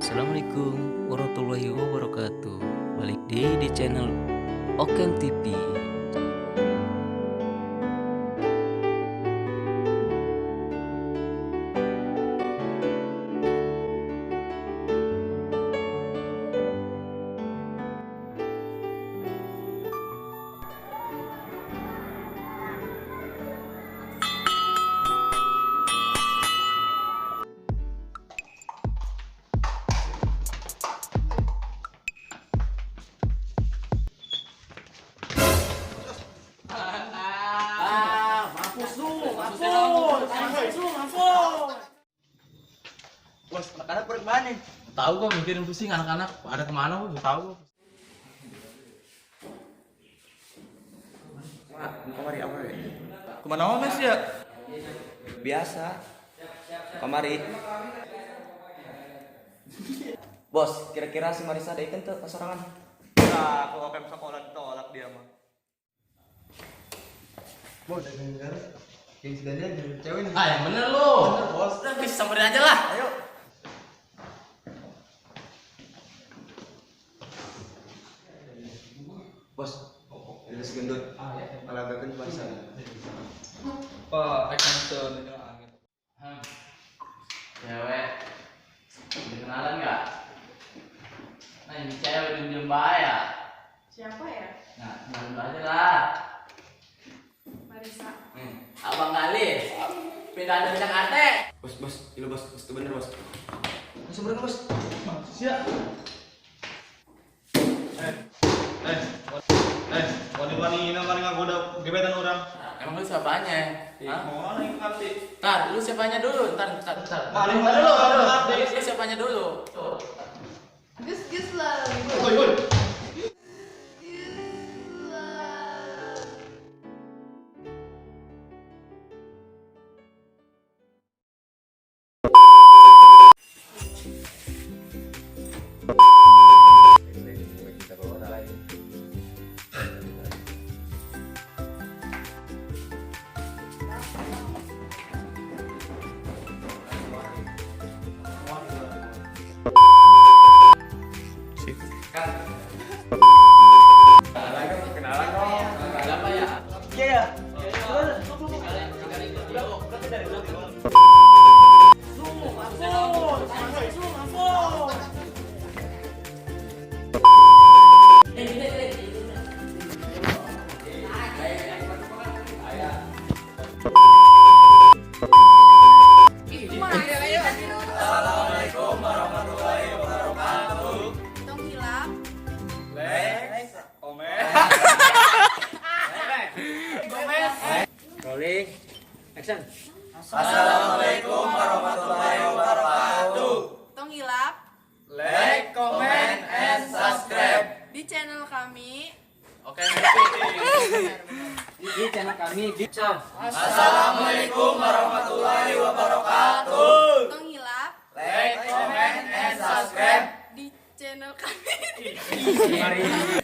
Assalamualaikum warahmatullahi wabarakatuh. Balik di channel Oken TV. Bos, anak-anak pada kemana? Tahu kok mikirin pusing anak-anak ada kemana kok tahu kok. Kamari apa ya? Kemana mas ya? Biasa. Kamari. Bos, kira-kira si Marisa ada ikan tuh pasarangan? Nah, kalau kayak sekolah tolak dia mah. Bos, dengar yang sedangnya jadi cewek nih. Ah yang bener lu. Bener, bos. Udah bisa samperin aja lah. Ayo. Bos, ini si gendut. Alagakan bahasa. Pak, action itu angin. Cewek. Kenalan enggak? Nah, ini cewek diem bahaya. Siapa ya? Nah, kenalan aja lah. Marisa. Abang Galis. Pindah dari Jakarta. Bos, itu bos, itu bener bos. Masuk berapa, Bos? Siap. Wani-wani ini kan ngagoda gebetan orang. Emang lu siapanya? Hah? Mau lagi ngerti. Ntar, lu siapanya dulu. Ntar. Paling Ntar dulu. ngerti. Lu siapanya dulu. Tuh. Gus lah. Woi. Kenalan dong. Ada apa ya? Iya. Assalamualaikum warahmatullahi wabarakatuh. Tong hilang. Rolling. Action. Assalamualaikum warahmatullahi wabarakatuh. Tong hilap Like, comment, and subscribe. di channel kami. Oke. Di channel kami di Assalamualaikum warahmatullahi wabarakatuh. Tong hilap Like, comment, and subscribe. di channel kami. Mari.